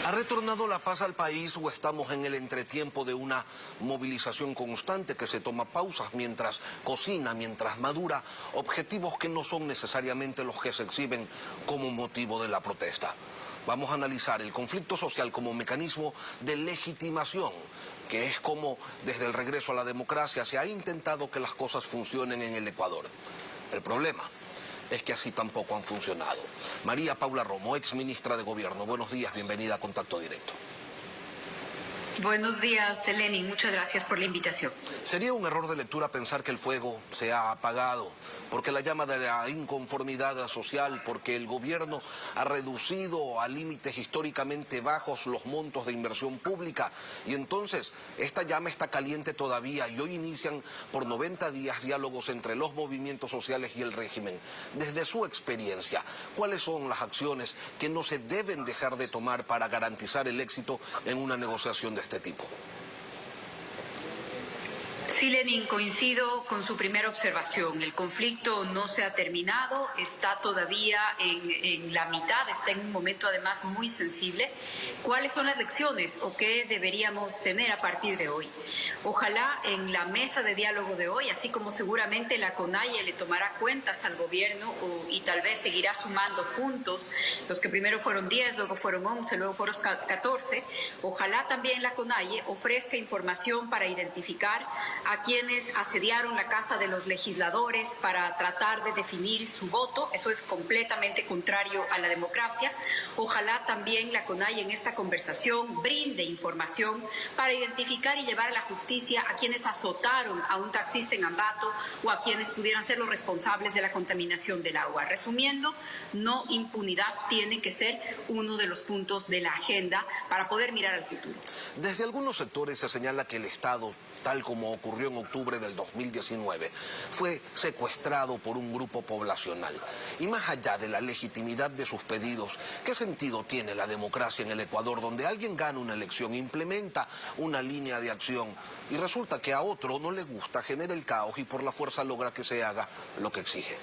¿Ha retornado la paz al país o estamos en el entretiempo de una movilización constante que se toma pausas mientras cocina, mientras madura, objetivos que no son necesariamente los que se exhiben como motivo de la protesta? Vamos a analizar el conflicto social como mecanismo de legitimación, que es como desde el regreso a la democracia se ha intentado que las cosas funcionen en el Ecuador. El problema es que así tampoco han funcionado. María Paula Romo, ex ministra de Gobierno, buenos días, bienvenida a Contacto Directo. Buenos días, Lenin, muchas gracias por la invitación. Sería un error de lectura pensar que el fuego se ha apagado, porque la llama de la inconformidad social, porque el gobierno ha reducido a límites históricamente bajos los montos de inversión pública, y entonces esta llama está caliente todavía y hoy inician por 90 días diálogos entre los movimientos sociales y el régimen. Desde su experiencia, ¿cuáles son las acciones que no se deben dejar de tomar para garantizar el éxito en una negociación de este tipo? Sí, Lenin, coincido con su primera observación. El conflicto no se ha terminado, está todavía en la mitad, está en un momento además muy sensible. ¿Cuáles son las lecciones o qué deberíamos tener a partir de hoy? Ojalá en la mesa de diálogo de hoy, así como seguramente la CONAIE le tomará cuentas al gobierno y tal vez seguirá sumando puntos, los que primero fueron 10, luego fueron 11, luego fueron 14, ojalá también la CONAIE ofrezca información para identificar a quienes asediaron la Casa de los Legisladores para tratar de definir su voto. Eso es completamente contrario a la democracia. Ojalá también la CONAIE en esta conversación brinde información para identificar y llevar a la justicia a quienes azotaron a un taxista en Ambato o a quienes pudieran ser los responsables de la contaminación del agua. Resumiendo, no impunidad tiene que ser uno de los puntos de la agenda para poder mirar al futuro. Desde algunos sectores se señala que el Estado, tal como ocurrió en octubre del 2019, fue secuestrado por un grupo poblacional. Y más allá de la legitimidad de sus pedidos, ¿qué sentido tiene la democracia en el Ecuador, donde alguien gana una elección, implementa una línea de acción y resulta que a otro no le gusta, genera el caos y por la fuerza logra que se haga lo que exige?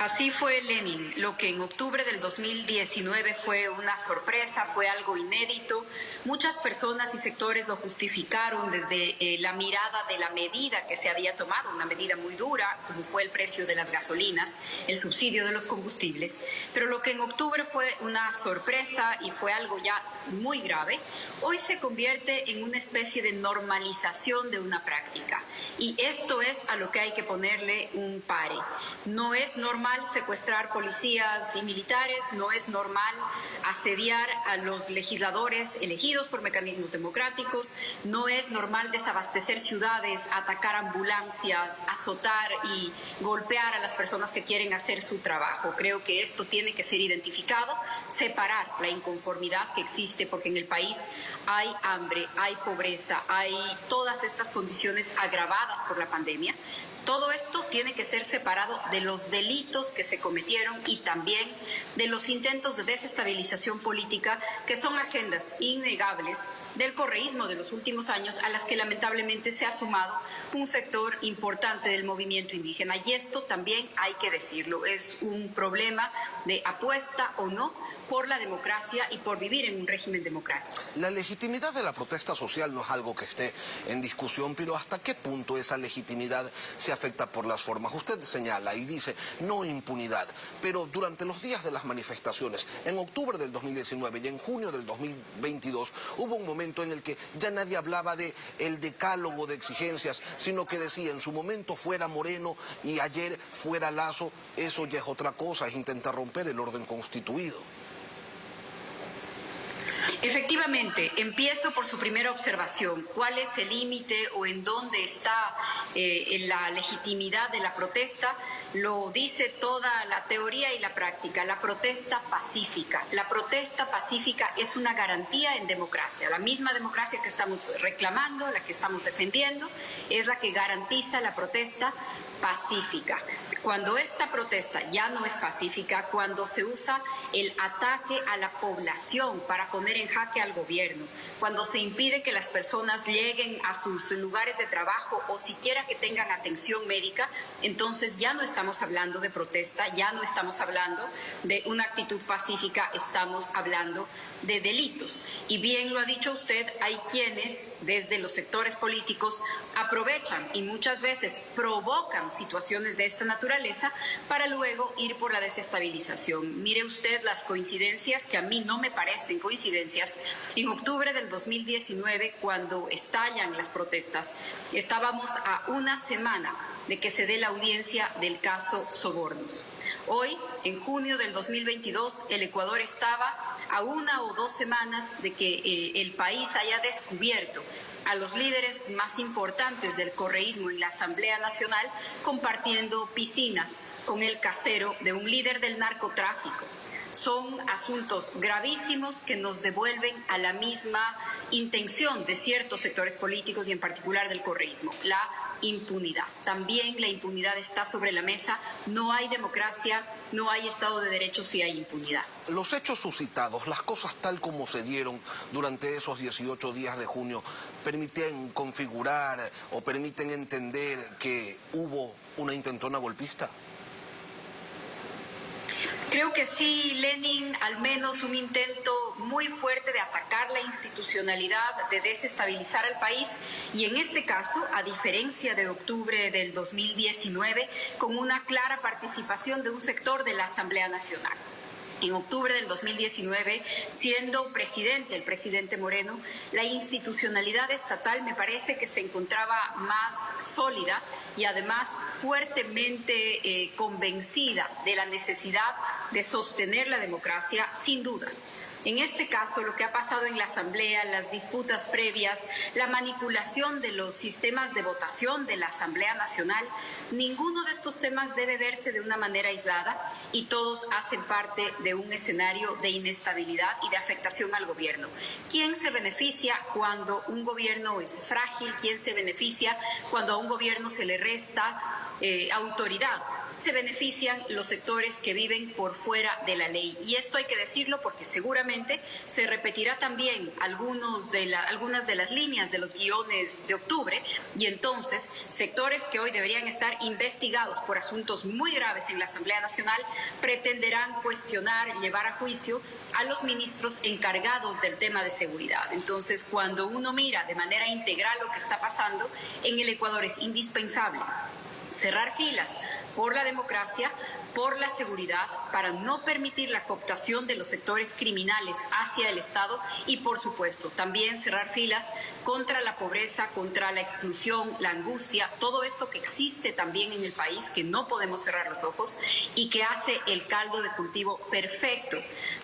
Así fue, Lenin. Lo que en octubre del 2019 fue una sorpresa, fue algo inédito. Muchas personas y sectores lo justificaron desde la mirada de la medida que se había tomado, una medida muy dura, como fue el precio de las gasolinas, el subsidio de los combustibles. Pero lo que en octubre fue una sorpresa y fue algo ya muy grave, hoy se convierte en una especie de normalización de una práctica. Y esto es a lo que hay que ponerle un pare. No es normal secuestrar policías y militares, no es normal asediar a los legisladores elegidos por mecanismos democráticos, no es normal desabastecer ciudades, atacar ambulancias, azotar y golpear a las personas que quieren hacer su trabajo. Creo que esto tiene que ser identificado, separar la inconformidad que existe, porque en el país hay hambre, hay pobreza, hay todas estas condiciones agravadas por la pandemia. Todo esto tiene que ser separado de los delitos que se cometieron y también de los intentos de desestabilización política, que son agendas innegables del correísmo de los últimos años, a las que lamentablemente se ha sumado un sector importante del movimiento indígena. Y esto también hay que decirlo, es un problema de apuesta o no por la democracia y por vivir en un régimen democrático. La legitimidad de la protesta social no es algo que esté en discusión, pero ¿hasta qué punto esa legitimidad se afecta por las formas? Usted señala y dice no impunidad, pero durante los días de las manifestaciones, en octubre del 2019 y en junio del 2022, hubo un momento en el que ya nadie hablaba de el decálogo de exigencias, sino que decía en su momento fuera Moreno y ayer fuera Lasso. Eso ya es otra cosa, es intentar romper el orden constituido. Efectivamente, empiezo por su primera observación. ¿Cuál es el límite o en dónde está la legitimidad de la protesta? Lo dice toda la teoría y la práctica, la protesta pacífica. La protesta pacífica es una garantía en democracia. La misma democracia que estamos reclamando, la que estamos defendiendo, es la que garantiza la protesta pacífica. Cuando esta protesta ya no es pacífica, cuando se usa el ataque a la población para poner en jaque al gobierno, cuando se impide que las personas lleguen a sus lugares de trabajo o siquiera que tengan atención médica, entonces ya no estamos hablando de protesta, ya no estamos hablando de una actitud pacífica, estamos hablando de delitos. Y bien lo ha dicho usted, hay quienes desde los sectores políticos aprovechan y muchas veces provocan situaciones de esta naturaleza para luego ir por la desestabilización. Mire usted las coincidencias, que a mí no me parecen coincidencias. En octubre del 2019, cuando estallan las protestas, estábamos a una semana de que se dé la audiencia del caso Sobornos. Hoy, en junio del 2022, el Ecuador estaba a 1 o 2 semanas de que el país haya descubierto a los líderes más importantes del correísmo en la Asamblea Nacional compartiendo piscina con el casero de un líder del narcotráfico. Son asuntos gravísimos que nos devuelven a la misma intención de ciertos sectores políticos y en particular del correísmo, la impunidad. También la impunidad está sobre la mesa. No hay democracia, no hay Estado de Derecho si hay impunidad. Los hechos suscitados, las cosas tal como se dieron durante esos 18 días de junio, ¿permiten configurar o permiten entender que hubo una intentona golpista? Creo que sí, Lenin, al menos un intento muy fuerte de atacar la institucionalidad, de desestabilizar al país y en este caso, a diferencia de octubre del 2019, con una clara participación de un sector de la Asamblea Nacional. En octubre del 2019, siendo presidente el presidente Moreno, la institucionalidad estatal me parece que se encontraba más sólida y además fuertemente convencida de la necesidad de sostener la democracia sin dudas. En este caso, lo que ha pasado en la Asamblea, las disputas previas, la manipulación de los sistemas de votación de la Asamblea Nacional, ninguno de estos temas debe verse de una manera aislada y todos hacen parte de un escenario de inestabilidad y de afectación al gobierno. ¿Quién se beneficia cuando un gobierno es frágil? ¿Quién se beneficia cuando a un gobierno se le resta autoridad? Se benefician los sectores que viven por fuera de la ley. Y esto hay que decirlo porque seguramente se repetirá también algunas de las líneas de los guiones de octubre y entonces sectores que hoy deberían estar investigados por asuntos muy graves en la Asamblea Nacional pretenderán cuestionar, llevar a juicio a los ministros encargados del tema de seguridad. Entonces, cuando uno mira de manera integral lo que está pasando en el Ecuador, es indispensable cerrar filas por la democracia, por la seguridad, para no permitir la cooptación de los sectores criminales hacia el Estado y, por supuesto, también cerrar filas contra la pobreza, contra la exclusión, la angustia, todo esto que existe también en el país, que no podemos cerrar los ojos y que hace el caldo de cultivo perfecto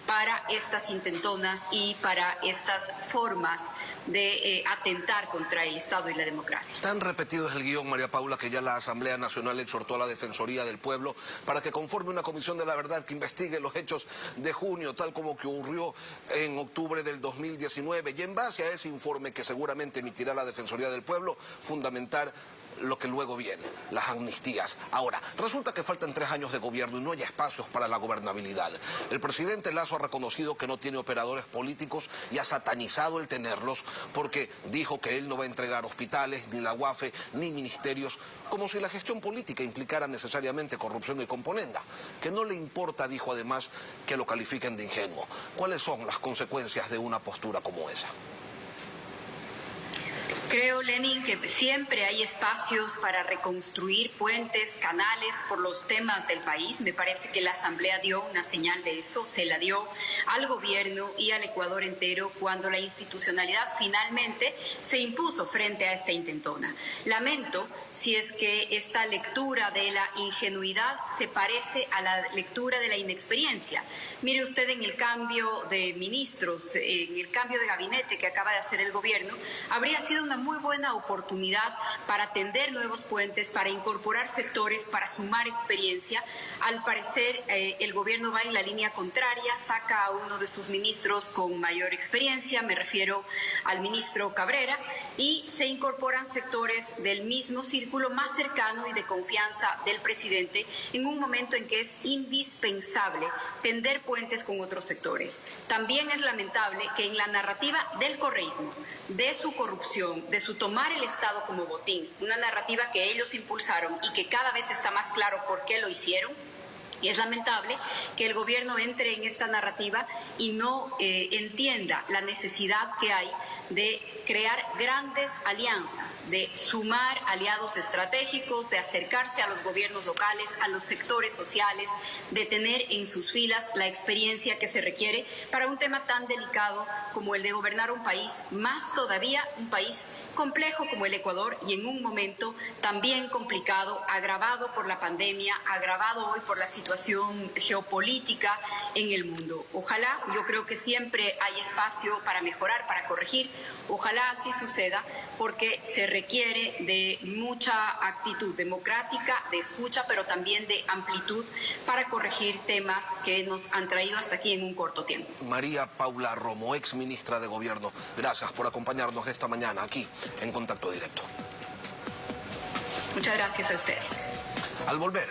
para estas intentonas y para estas formas de atentar contra el Estado y la democracia. Tan repetido es el guión, María Paula, que ya la Asamblea Nacional exhortó a la Defensoría del Pueblo para que conforme una comisión de la verdad que investigue los hechos de junio, tal como que ocurrió en octubre del 2019, y en base a ese informe que seguramente emitirá la Defensoría del Pueblo, fundamentar lo que luego viene, las amnistías. Ahora, resulta que faltan 3 años de gobierno y no hay espacios para la gobernabilidad. El presidente Lasso ha reconocido que no tiene operadores políticos y ha satanizado el tenerlos porque dijo que él no va a entregar hospitales, ni la UAFE, ni ministerios, como si la gestión política implicara necesariamente corrupción y componenda. Que no le importa, dijo además, que lo califiquen de ingenuo. ¿Cuáles son las consecuencias de una postura como esa? Creo, Lenin, que siempre hay espacios para reconstruir puentes, canales por los temas del país. Me parece que la Asamblea dio una señal de eso, se la dio al gobierno y al Ecuador entero cuando la institucionalidad finalmente se impuso frente a esta intentona. Lamento si es que esta lectura de la ingenuidad se parece a la lectura de la inexperiencia. Mire usted en el cambio de ministros, en el cambio de gabinete que acaba de hacer el gobierno, habría sido una una muy buena oportunidad para tender nuevos puentes, para incorporar sectores, para sumar experiencia. Al parecer, el gobierno va en la línea contraria, saca a uno de sus ministros con mayor experiencia, me refiero al ministro Cabrera, y se incorporan sectores del mismo círculo más cercano y de confianza del presidente en un momento en que es indispensable tender puentes con otros sectores. También es lamentable que en la narrativa del correísmo, de su corrupción, de su tomar el Estado como botín, una narrativa que ellos impulsaron y que cada vez está más claro por qué lo hicieron, y es lamentable que el gobierno entre en esta narrativa y no entienda la necesidad que hay de crear grandes alianzas, de sumar aliados estratégicos, de acercarse a los gobiernos locales, a los sectores sociales, de tener en sus filas la experiencia que se requiere para un tema tan delicado como el de gobernar un país, más todavía un país complejo como el Ecuador y en un momento también complicado, agravado por la pandemia, agravado hoy por la situación geopolítica en el mundo. Ojalá, yo creo que siempre hay espacio para mejorar, para corregir. Ojalá así suceda porque se requiere de mucha actitud democrática, de escucha, pero también de amplitud para corregir temas que nos han traído hasta aquí en un corto tiempo. María Paula Romo, ex ministra de Gobierno, gracias por acompañarnos esta mañana aquí en Contacto Directo. Muchas gracias a ustedes. Al volver...